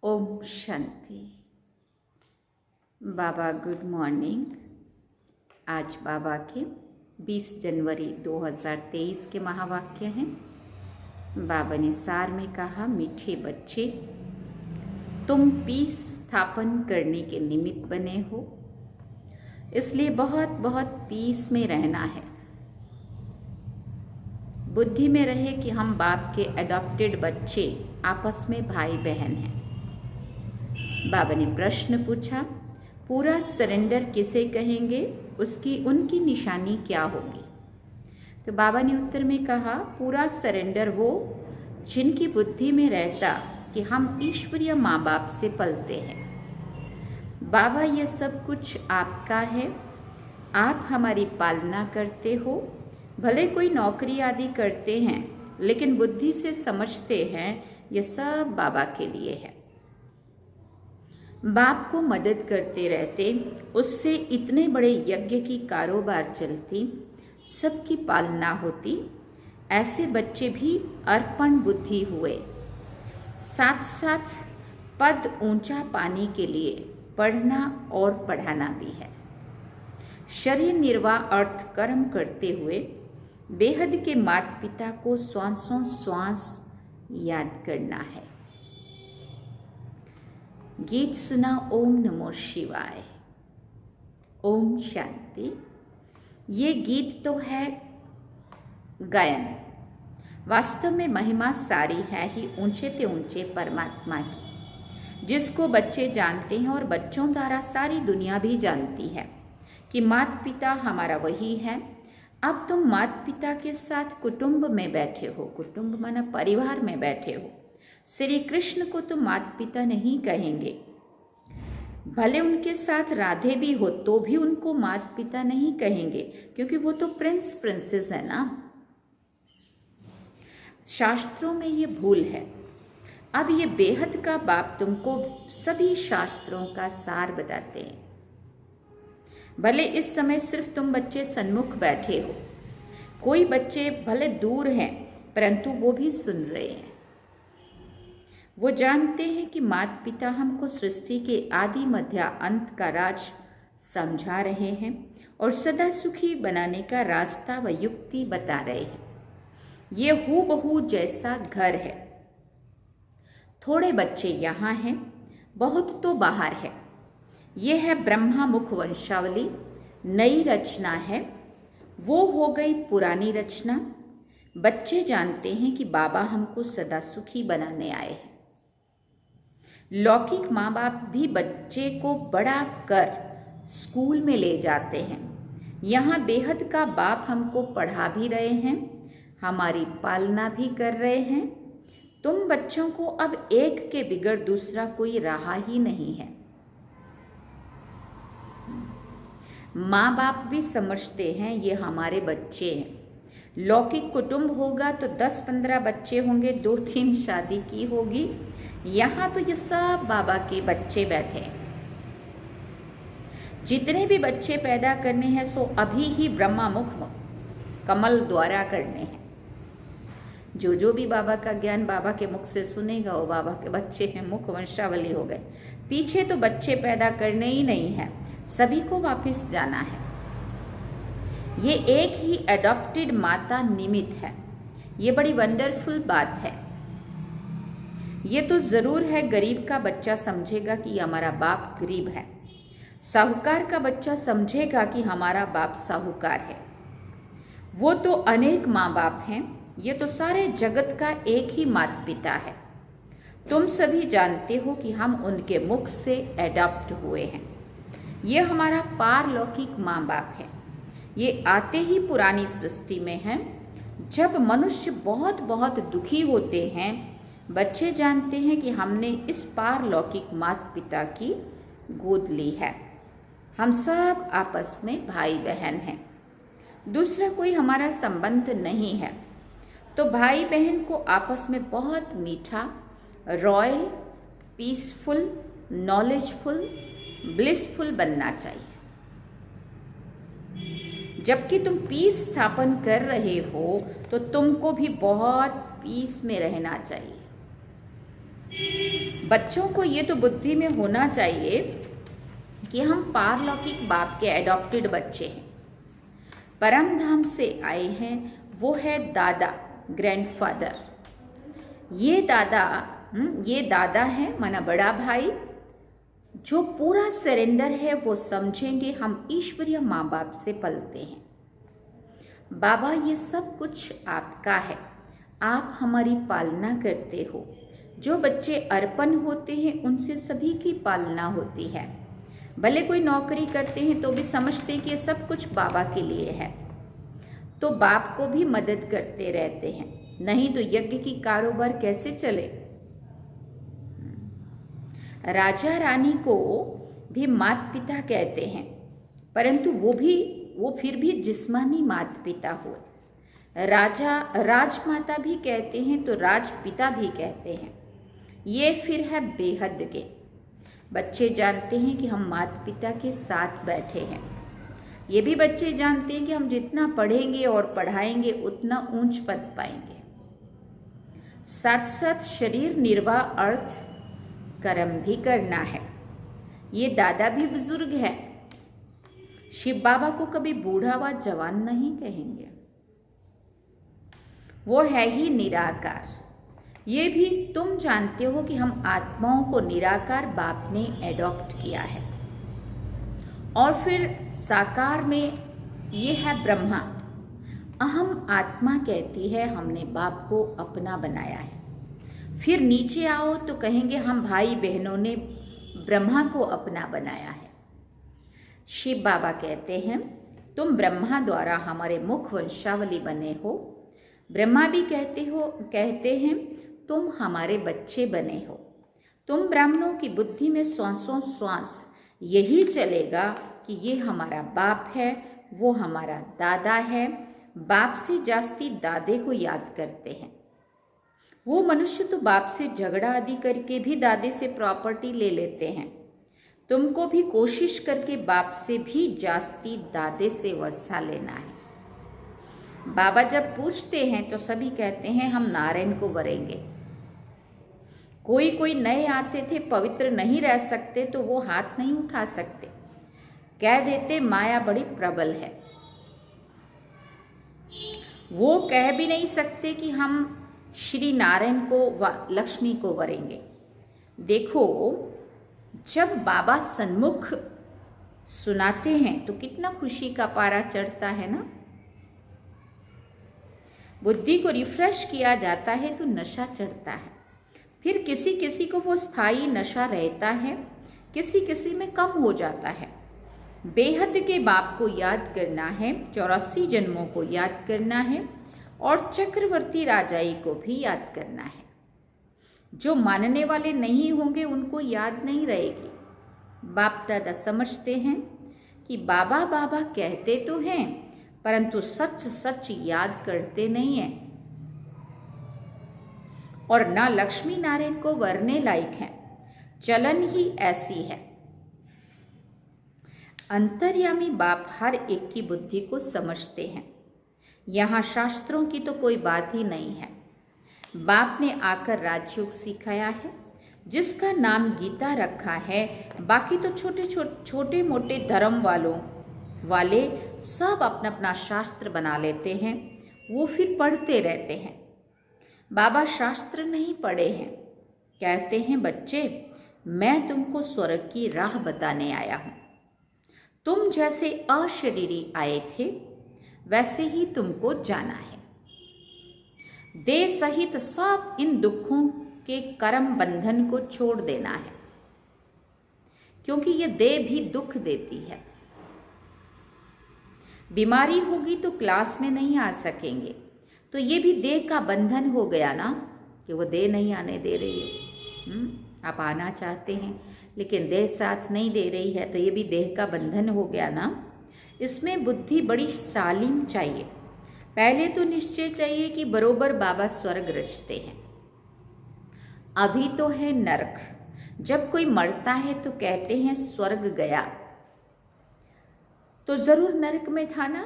ओम शांति। बाबा good morning. आज बाबा के 20 जनवरी 2023 के महावाक्य हैं। बाबा ने सार में कहा, मीठे बच्चे, तुम पीस स्थापन करने के निमित्त बने हो, इसलिए बहुत बहुत पीस में रहना है। बुद्धि में रहे कि हम बाप के अडॉप्टेड बच्चे आपस में भाई बहन हैं। बाबा ने प्रश्न पूछा, पूरा सरेंडर किसे कहेंगे, उनकी निशानी क्या होगी? तो बाबा ने उत्तर में कहा, पूरा सरेंडर वो जिनकी बुद्धि में रहता कि हम ईश्वरीय माँ बाप से पलते हैं। बाबा, ये सब कुछ आपका है, आप हमारी पालना करते हो। भले कोई नौकरी आदि करते हैं, लेकिन बुद्धि से समझते हैं ये सब बाबा के लिए है। बाप को मदद करते रहते, उससे इतने बड़े यज्ञ की कारोबार चलती, सबकी पालना होती। ऐसे बच्चे भी अर्पण बुद्धि हुए। साथ साथ पद ऊंचा पाने के लिए पढ़ना और पढ़ाना भी है। शरीर निर्वाह अर्थ कर्म करते हुए बेहद के माता पिता को श्वासों श्वास याद करना है। गीत सुना, ओम नमो शिवाय, ओम शांति। ये गीत तो है गायन, वास्तव में महिमा सारी है ही ऊंचे ते ऊंचे परमात्मा की, जिसको बच्चे जानते हैं और बच्चों द्वारा सारी दुनिया भी जानती है कि माता पिता हमारा वही है। अब तुम माता पिता के साथ कुटुंब में बैठे हो, कुटुंब माना परिवार में बैठे हो। श्री कृष्ण को तो माता पिता नहीं कहेंगे, भले उनके साथ राधे भी हो तो भी उनको माता पिता नहीं कहेंगे, क्योंकि वो तो प्रिंस प्रिंसेस है ना। शास्त्रों में ये भूल है। अब ये बेहद का बाप तुमको सभी शास्त्रों का सार बताते हैं। भले इस समय सिर्फ तुम बच्चे सन्मुख बैठे हो, कोई बच्चे भले दूर हैं, परंतु वो भी सुन रहे हैं। वो जानते हैं कि माता पिता हमको सृष्टि के आदि मध्य अंत का राज समझा रहे हैं और सदा सुखी बनाने का रास्ता व युक्ति बता रहे हैं। ये हूबहू जैसा घर है। थोड़े बच्चे यहाँ हैं, बहुत तो बाहर है। ये है ब्रह्मा मुख वंशावली, नई रचना है। वो हो गई पुरानी रचना। बच्चे जानते हैं कि बाबा हमको सदा सुखी बनाने आए हैं। लौकिक माँ बाप भी बच्चे को बड़ा कर स्कूल में ले जाते हैं। यहाँ बेहद का बाप हमको पढ़ा भी रहे हैं, हमारी पालना भी कर रहे हैं। तुम बच्चों को अब एक के बिगड़ दूसरा कोई रहा ही नहीं है। माँ बाप भी समझते हैं ये हमारे बच्चे हैं। लौकिक कुटुंब होगा तो 10-15 बच्चे होंगे, 2-3 शादी की होगी। यहाँ तो ये सब बाबा के बच्चे बैठे हैं। जितने भी बच्चे पैदा करने हैं सो अभी ही ब्रह्मा मुख कमल द्वारा करने हैं। जो भी बाबा का ज्ञान बाबा के मुख से सुनेगा वो बाबा के बच्चे हैं, मुख वंशावली हो गए। पीछे तो बच्चे पैदा करने ही नहीं है, सभी को वापस जाना है। ये एक ही अडॉप्टेड माता निमित्त है। ये बड़ी वंडरफुल बात है। ये तो जरूर है, गरीब का बच्चा समझेगा कि हमारा बाप गरीब है। साहूकार का बच्चा समझेगा कि हमारा बाप साहूकार है। वो तो अनेक माँ बाप हैं, ये तो सारे जगत का एक ही माता पिता है। तुम सभी जानते हो कि हम उनके मुख से एडॉप्ट हुए हैं। ये हमारा पारलौकिक माँ बाप है। ये आते ही पुरानी सृष्टि में हैं। जब मनुष्य बहुत बहुत दुखी होते हैं, बच्चे जानते हैं कि हमने इस पारलौकिक माता पिता की गोद ली है। हम सब आपस में भाई बहन हैं, दूसरा कोई हमारा संबंध नहीं है। तो भाई बहन को आपस में बहुत मीठा, रॉयल, पीसफुल, नॉलेजफुल, ब्लिसफुल बनना चाहिए। जबकि तुम पीस स्थापन कर रहे हो तो तुमको भी बहुत पीस में रहना चाहिए। बच्चों को ये तो बुद्धि में होना चाहिए कि हम पारलौकिक बाप के एडॉप्टेड बच्चे हैं, परम धाम से आए हैं। वो है दादा, ग्रैंडफादर। ये दादा है माना बड़ा भाई, जो पूरा सरेंडर है। वो समझेंगे हम ईश्वरीय माँ बाप से पलते हैं। बाबा ये सब कुछ आपका है, आप हमारी पालना करते हो। जो बच्चे अर्पण होते हैं उनसे सभी की पालना होती है। भले कोई नौकरी करते हैं तो भी समझते हैं कि ये सब कुछ बाबा के लिए है, तो बाप को भी मदद करते रहते हैं, नहीं तो यज्ञ की कारोबार कैसे चले। राजा रानी को भी माता पिता कहते हैं, परंतु वो फिर भी जिस्मानी माता पिता हुए। राजमाता भी कहते हैं तो राजपिता भी कहते हैं। ये फिर है बेहद के। बच्चे जानते हैं कि हम माता पिता के साथ बैठे हैं। ये भी बच्चे जानते हैं कि हम जितना पढ़ेंगे और पढ़ाएंगे उतना ऊंच पद पाएंगे। साथ साथ शरीर निर्वाह अर्थ कर्म भी करना है। ये दादा भी बुजुर्ग है। शिव बाबा को कभी बूढ़ा व जवान नहीं कहेंगे, वो है ही निराकार। ये भी तुम जानते हो कि हम आत्माओं को निराकार बाप ने एडॉप्ट किया है। और फिर साकार में ये है ब्रह्मा। अहम आत्मा कहती है हमने बाप को अपना बनाया है। फिर नीचे आओ तो कहेंगे हम भाई बहनों ने ब्रह्मा को अपना बनाया है। शिव बाबा कहते हैं तुम ब्रह्मा द्वारा हमारे मुख वंशावली बने हो। ब्रह्मा भी कहते हैं तुम हमारे बच्चे बने हो। तुम ब्राह्मणों की बुद्धि में श्वासों श्वास यही चलेगा कि ये हमारा बाप है, वो हमारा दादा है। बाप से जास्ती दादे को याद करते हैं। वो मनुष्य तो बाप से झगड़ा आदि करके भी दादे से प्रॉपर्टी ले लेते हैं। तुमको भी कोशिश करके बाप से भी जास्ती दादे से वर्षा लेना है। बाबा जब पूछते हैं तो सभी कहते हैं हम नारायण को वरेंगे। कोई नए आते थे, पवित्र नहीं रह सकते तो वो हाथ नहीं उठा सकते, कह देते माया बड़ी प्रबल है। वो कह भी नहीं सकते कि हम श्री नारायण को व लक्ष्मी को वरेंगे। देखो जब बाबा सन्मुख सुनाते हैं तो कितना खुशी का पारा चढ़ता है ना। बुद्धि को रिफ्रेश किया जाता है तो नशा चढ़ता है। फिर किसी किसी को वो स्थायी नशा रहता है, किसी किसी में कम हो जाता है। बेहद के बाप को याद करना है, 84 जन्मों को याद करना है और चक्रवर्ती राजाई को भी याद करना है। जो मानने वाले नहीं होंगे उनको याद नहीं रहेगी। बाप दादा समझते हैं कि बाबा बाबा कहते तो हैं परंतु सच सच याद करते नहीं हैं और ना लक्ष्मी नारायण को वरने लायक हैं। चलन ही ऐसी है। अंतर्यामी बाप हर एक की बुद्धि को समझते हैं। यहाँ शास्त्रों की तो कोई बात ही नहीं है। बाप ने आकर राजयोग सिखाया है जिसका नाम गीता रखा है। बाकी तो छोटे मोटे धर्म वाले सब अपना अपना शास्त्र बना लेते हैं, वो फिर पढ़ते रहते हैं। बाबा शास्त्र नहीं पढ़े हैं, कहते हैं बच्चे मैं तुमको स्वर्ग की राह बताने आया हूँ। तुम जैसे अशरीरी आए थे वैसे ही तुमको जाना है। देह सहित सब इन दुखों के कर्म बंधन को छोड़ देना है, क्योंकि ये देह भी दुख देती है। बीमारी होगी तो क्लास में नहीं आ सकेंगे, तो ये भी देह का बंधन हो गया ना कि वो देह नहीं आने दे रही है। आप आना चाहते हैं लेकिन देह साथ नहीं दे रही है, तो ये भी देह का बंधन हो गया ना। इसमें बुद्धि बड़ी सालिम चाहिए। पहले तो निश्चय चाहिए कि बरोबर बाबा स्वर्ग रचते हैं। अभी तो है नरक। जब कोई मरता है तो कहते हैं स्वर्ग गया, तो जरूर नरक में था ना।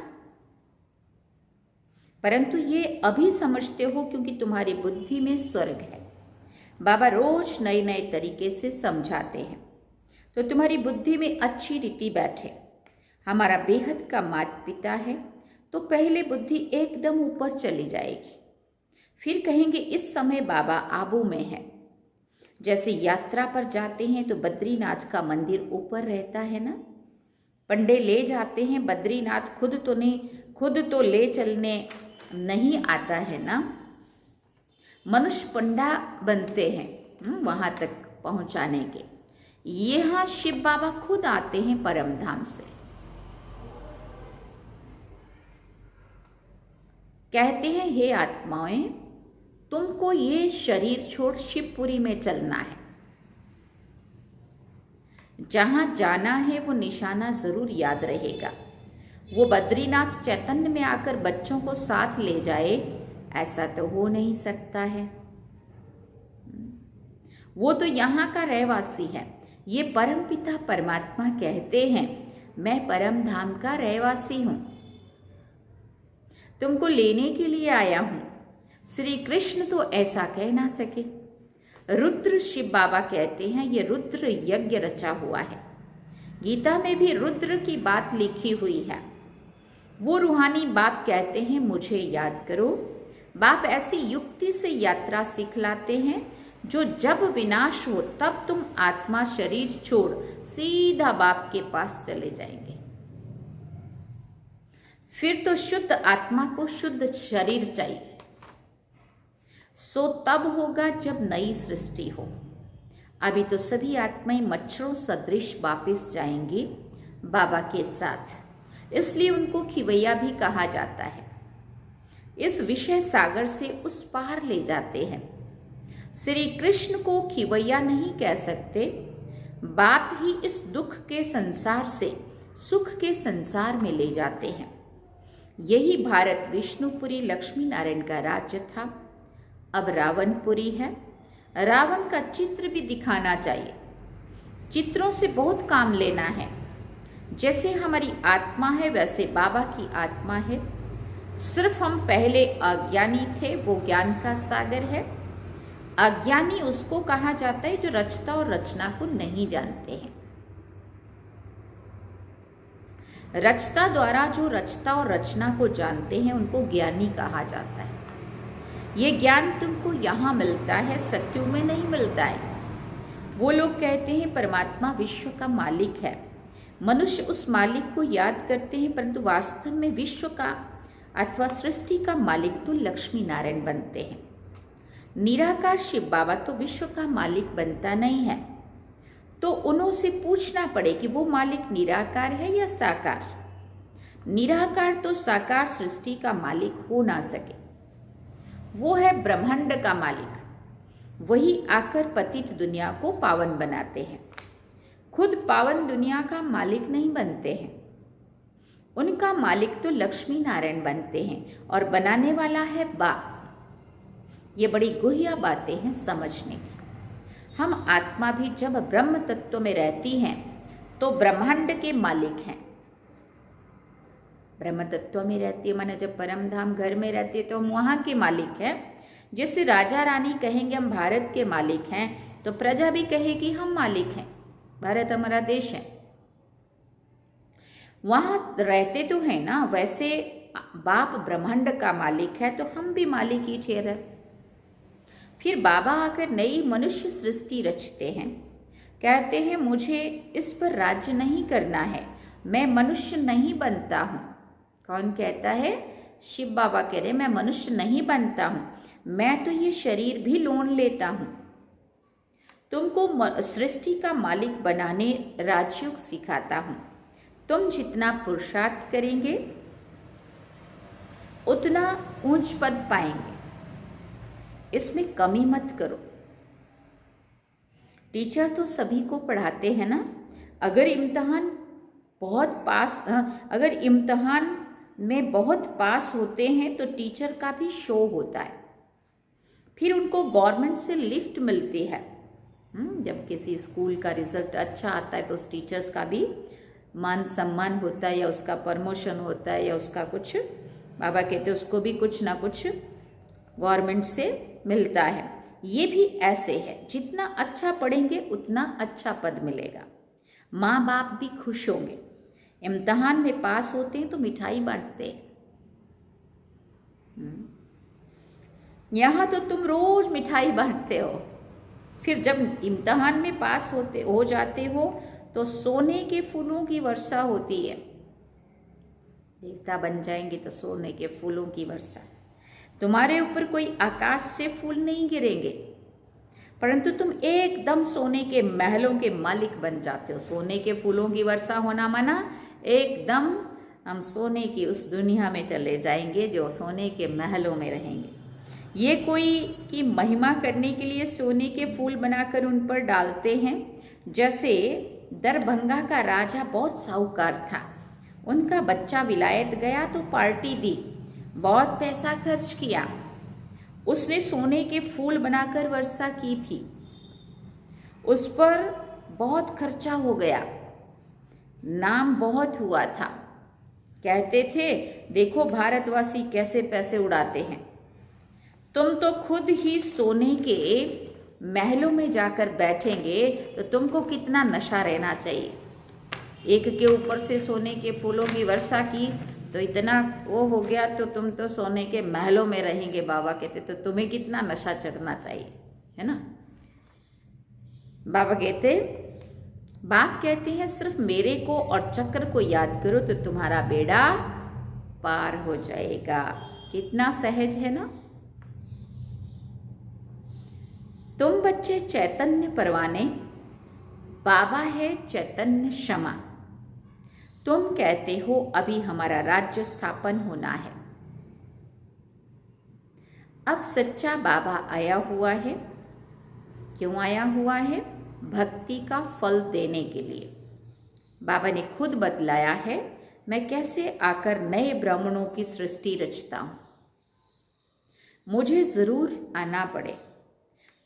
परंतु ये अभी समझते हो क्योंकि तुम्हारी बुद्धि में स्वर्ग है। बाबा रोज नए नए तरीके से समझाते हैं तो तुम्हारी बुद्धि में अच्छी रीति बैठे। हमारा बेहद का माता पिता है तो पहले बुद्धि एकदम ऊपर चली जाएगी, फिर कहेंगे इस समय बाबा आबू में है। जैसे यात्रा पर जाते हैं तो बद्रीनाथ का मंदिर ऊपर रहता है ना, पंडे ले जाते हैं बद्रीनाथ, खुद तो ले चलने नहीं आता है ना, मनुष्य पंडा बनते हैं वहां तक पहुंचाने के। यहाँ शिव बाबा खुद आते हैं परम धाम से, कहते हैं हे आत्माएं तुमको ये शरीर छोड़ शिवपुरी में चलना है, जहां जाना है वो निशाना जरूर याद रहेगा। वो बद्रीनाथ चैतन्य में आकर बच्चों को साथ ले जाए ऐसा तो हो नहीं सकता है। वो तो यहाँ का रहवासी है। ये परमपिता परमात्मा कहते हैं मैं परम धाम का रहवासी हूं, तुमको लेने के लिए आया हूं। श्री कृष्ण तो ऐसा कह ना सके। रुद्र शिव बाबा कहते हैं ये रुद्र यज्ञ रचा हुआ है। गीता में भी रुद्र की बात लिखी हुई है। वो रूहानी बाप कहते हैं मुझे याद करो। बाप ऐसी युक्ति से यात्रा सिखलाते हैं जो जब विनाश हो तब तुम आत्मा शरीर छोड़ सीधा बाप के पास चले जाएंगे। फिर तो शुद्ध आत्मा को शुद्ध शरीर चाहिए, सो तब होगा जब नई सृष्टि हो। अभी तो सभी आत्माएं मच्छरों सदृश वापिस जाएंगी बाबा के साथ, इसलिए उनको खिवैया भी कहा जाता है। इस विषय सागर से उस पार ले जाते हैं। श्री कृष्ण को खिवैया नहीं कह सकते, बाप ही इस दुख के संसार से सुख के संसार में ले जाते हैं। यही भारत विष्णुपुरी लक्ष्मी नारायण का राज्य था, अब रावणपुरी है। रावण का चित्र भी दिखाना चाहिए, चित्रों से बहुत काम लेना है। जैसे हमारी आत्मा है वैसे बाबा की आत्मा है, सिर्फ हम पहले अज्ञानी थे, वो ज्ञान का सागर है। अज्ञानी उसको कहा जाता है जो रचता और रचना को नहीं जानते हैं। रचता द्वारा जो रचता और रचना को जानते हैं उनको ज्ञानी कहा जाता है। ये ज्ञान तुमको यहाँ मिलता है, सत्युग में नहीं मिलता है। वो लोग कहते हैं परमात्मा विश्व का मालिक है, मनुष्य उस मालिक को याद करते हैं, परंतु वास्तव में विश्व का अथवा सृष्टि का मालिक तो लक्ष्मी नारायण बनते हैं। निराकार शिव बाबा तो विश्व का मालिक बनता नहीं है, तो उनसे पूछना पड़े कि वो मालिक निराकार है या साकार। निराकार तो साकार सृष्टि का मालिक हो ना सके, वो है ब्रह्मांड का मालिक। वही आकर पतित दुनिया को पावन बनाते हैं, खुद पावन दुनिया का मालिक नहीं बनते हैं। उनका मालिक तो लक्ष्मी नारायण बनते हैं और बनाने वाला है बाप। ये बड़ी गुह्य बातें हैं समझने की। हम आत्मा भी जब ब्रह्म तत्व में रहती हैं तो ब्रह्मांड के मालिक हैं। ब्रह्म तत्व में रहती है माने जब परम धाम घर में रहती है तो हम वहाँ के मालिक हैं। जैसे राजा रानी कहेंगे हम भारत के मालिक हैं, तो प्रजा भी कहेगी हम मालिक हैं, भारत हमारा देश है। वहाँ रहते तो हैं ना, वैसे बाप ब्रह्मांड का मालिक है तो हम भी मालिक ही ठहरे। फिर बाबा आकर नई मनुष्य सृष्टि रचते हैं, कहते हैं मुझे इस पर राज्य नहीं करना है, मैं मनुष्य नहीं बनता हूँ। कौन कहता है? शिव बाबा कह रहे मैं मनुष्य नहीं बनता हूँ, मैं तो ये शरीर भी लोन लेता हूँ। तुमको सृष्टि का मालिक बनाने राजयोग सिखाता हूँ। तुम जितना पुरुषार्थ करेंगे उतना ऊंच पद पाएंगे, इसमें कमी मत करो। टीचर तो सभी को पढ़ाते हैं ना। अगर इम्तहान में बहुत पास होते हैं तो टीचर का भी शो होता है, फिर उनको गवर्नमेंट से लिफ्ट मिलती है। जब किसी स्कूल का रिजल्ट अच्छा आता है तो उस टीचर्स का भी मान सम्मान होता है, या उसका प्रमोशन होता है, या उसका कुछ बाबा कहते हैं उसको भी कुछ ना कुछ गवर्नमेंट से मिलता है। ये भी ऐसे है, जितना अच्छा पढ़ेंगे उतना अच्छा पद मिलेगा, माँ बाप भी खुश होंगे। इम्तिहान में पास होते हैं तो मिठाई बांटते हैं। यहाँ तो तुम रोज मिठाई बांटते हो, फिर जब इम्तिहान में पास हो जाते हो तो सोने के फूलों की वर्षा होती है। देवता बन जाएंगे तो सोने के फूलों की वर्षा। तुम्हारे ऊपर कोई आकाश से फूल नहीं गिरेंगे, परंतु तुम एकदम सोने के महलों के मालिक बन जाते हो। सोने के फूलों की वर्षा होना माना एकदम हम सोने की उस दुनिया में चले जाएंगे जो सोने के महलों में रहेंगे। ये कोई की महिमा करने के लिए सोने के फूल बनाकर उन पर डालते हैं। जैसे दरभंगा का राजा बहुत साहूकार था, उनका बच्चा विलायत गया तो पार्टी दी, बहुत पैसा खर्च किया, उसने सोने के फूल बनाकर वर्षा की थी। उस पर बहुत खर्चा हो गया, नाम बहुत हुआ था। कहते थे देखो भारतवासी कैसे पैसे उड़ाते हैं। तुम तो खुद ही सोने के महलों में जाकर बैठेंगे तो तुमको कितना नशा रहना चाहिए। एक के ऊपर से सोने के फूलों की वर्षा की तो इतना वो हो गया, तो तुम तो सोने के महलों में रहेंगे बाबा कहते, तो तुम्हें कितना नशा चढ़ना चाहिए, है ना। बाप कहते हैं सिर्फ मेरे को और चक्र को याद करो तो तुम्हारा बेड़ा पार हो जाएगा। कितना सहज है ना। तुम बच्चे चैतन्य परवाने, बाबा है चैतन्य क्षमा। तुम कहते हो अभी हमारा राज्य स्थापन होना है। अब सच्चा बाबा आया हुआ है। क्यों आया हुआ है? भक्ति का फल देने के लिए। बाबा ने खुद बतलाया है मैं कैसे आकर नए ब्राह्मणों की सृष्टि रचता हूं। मुझे जरूर आना पड़े।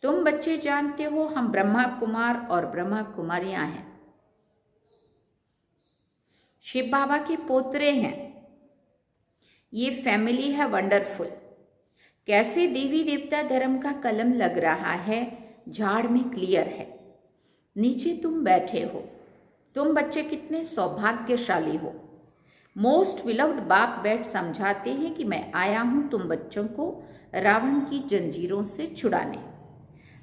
तुम बच्चे जानते हो हम ब्रह्मा कुमार और ब्रह्मा कुमारियां हैं, शिव बाबा के पोतरे हैं। ये फैमिली है वंडरफुल। कैसे देवी देवता धर्म का कलम लग रहा है, झाड़ में क्लियर है। नीचे तुम बैठे हो। तुम बच्चे कितने सौभाग्यशाली हो। मोस्ट विलव्ड बाप बैठ समझाते हैं कि मैं आया हूं तुम बच्चों को रावण की जंजीरों से छुड़ाने।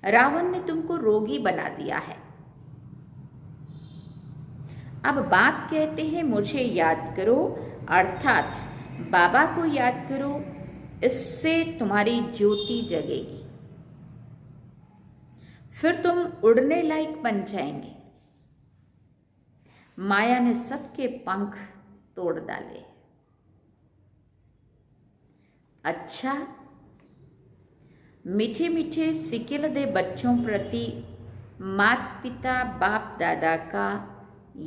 रावण ने तुमको रोगी बना दिया है। अब बाप कहते हैं मुझे याद करो, अर्थात बाबा को याद करो, इससे तुम्हारी ज्योति जगेगी, फिर तुम उड़ने लायक बन जाएंगे। माया ने सबके पंख तोड़ डाले। अच्छा, मीठे मीठे सिकिल दे बच्चों प्रति माता पिता बाप दादा का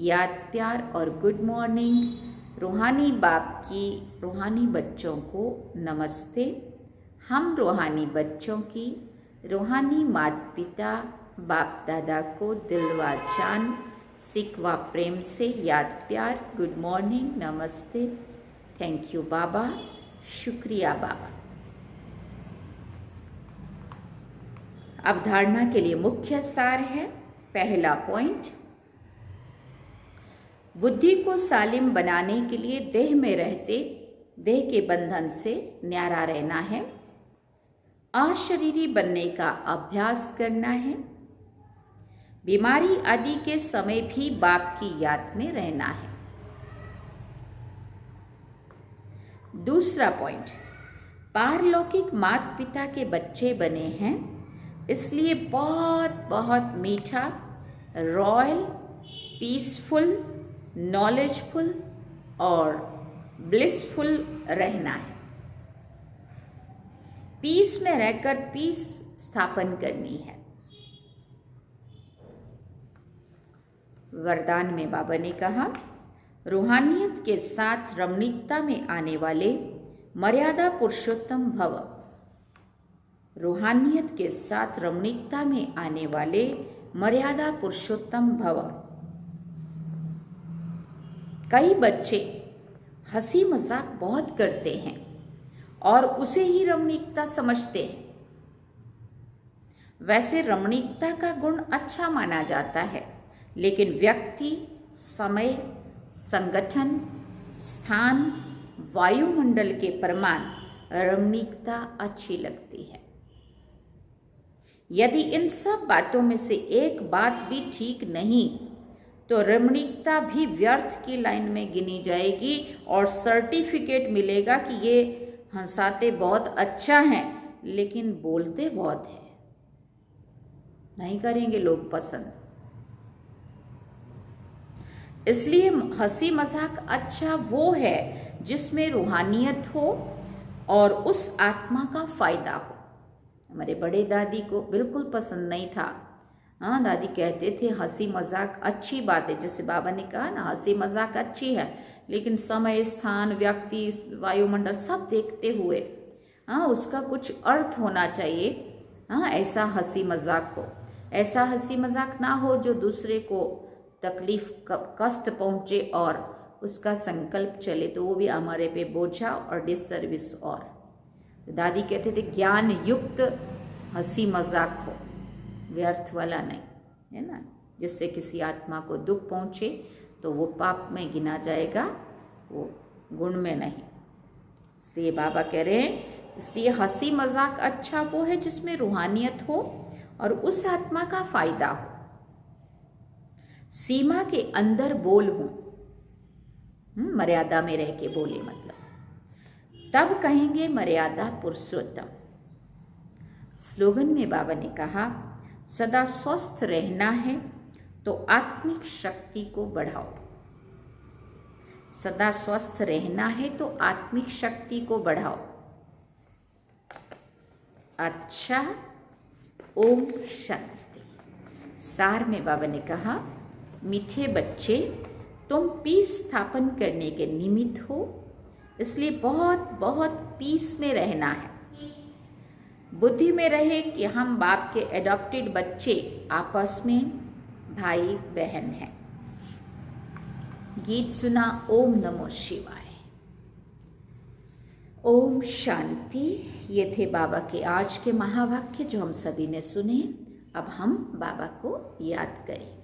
याद प्यार और गुड मॉर्निंग। रूहानी बाप की रूहानी बच्चों को नमस्ते। हम रूहानी बच्चों की रूहानी माता पिता बाप दादा को दिलवा जान सिकवा प्रेम से याद प्यार, गुड मॉर्निंग, नमस्ते, थैंक यू बाबा, शुक्रिया बाबा। अवधारणा के लिए मुख्य सार है। पहला पॉइंट, बुद्धि को सालिम बनाने के लिए देह में रहते देह के बंधन से न्यारा रहना है। अशरीरी बनने का अभ्यास करना है। बीमारी आदि के समय भी बाप की याद में रहना है। दूसरा पॉइंट, पारलौकिक माता पिता के बच्चे बने हैं, इसलिए बहुत बहुत मीठा, रॉयल, पीसफुल, नॉलेजफुल और ब्लिसफुल रहना है। पीस में रहकर पीस स्थापन करनी है। वरदान में बाबा ने कहा, रूहानियत के साथ रमणीकता में आने वाले मर्यादा पुरुषोत्तम भव। रूहानियत के साथ रमणीकता में आने वाले मर्यादा पुरुषोत्तम भव। कई बच्चे हंसी मजाक बहुत करते हैं और उसे ही रमणीकता समझते हैं। वैसे रमणीकता का गुण अच्छा माना जाता है, लेकिन व्यक्ति, समय, संगठन, स्थान, वायुमंडल के प्रमाण रमणीकता अच्छी लगती है। यदि इन सब बातों में से एक बात भी ठीक नहीं तो रमणीकता भी व्यर्थ की लाइन में गिनी जाएगी और सर्टिफिकेट मिलेगा कि ये हंसाते बहुत अच्छा हैं लेकिन बोलते बहुत हैं। नहीं करेंगे लोग पसंद। इसलिए हंसी मजाक अच्छा वो है जिसमें रूहानियत हो और उस आत्मा का फायदा हो। हमारे बड़े दादी को बिल्कुल पसंद नहीं था। हाँ, दादी कहते थे हंसी मजाक अच्छी बात है, जैसे बाबा ने कहा ना हंसी मजाक अच्छी है, लेकिन समय, स्थान, व्यक्ति, वायुमंडल सब देखते हुए हाँ उसका कुछ अर्थ होना चाहिए। हाँ, ऐसा हंसी मजाक हो, ऐसा हंसी मजाक ना हो जो दूसरे को तकलीफ कष्ट पहुँचे और उसका संकल्प चले तो वो भी हमारे पे बोझा और डिससर्विस। और तो दादी कहते थे ज्ञान युक्त हंसी मजाक हो, व्यर्थ वाला नहीं, है ना, जिससे किसी आत्मा को दुख पहुँचे तो वो पाप में गिना जाएगा, वो गुण में नहीं। इसलिए बाबा कह रहे हैं, इसलिए हंसी मजाक अच्छा वो है जिसमें रूहानियत हो और उस आत्मा का फायदा हो। सीमा के अंदर बोल हो, मर्यादा में रह के बोले, मतलब तब कहेंगे मर्यादा पुरुषोत्तम। स्लोगन में बाबा ने कहा, सदा स्वस्थ रहना है तो आत्मिक शक्ति को बढ़ाओ। सदा स्वस्थ रहना है तो आत्मिक शक्ति को बढ़ाओ। अच्छा, ओम शांति। सार में बाबा ने कहा, मीठे बच्चे, तुम पीस स्थापन करने के निमित्त हो, इसलिए बहुत बहुत पीस में रहना है। बुद्धि में रहे कि हम बाप के एडॉप्टेड बच्चे आपस में भाई बहन हैं। गीत सुना, ओम नमो शिवाय। ओम शांति। ये थे बाबा के आज के महावाक्य जो हम सभी ने सुने। अब हम बाबा को याद करें।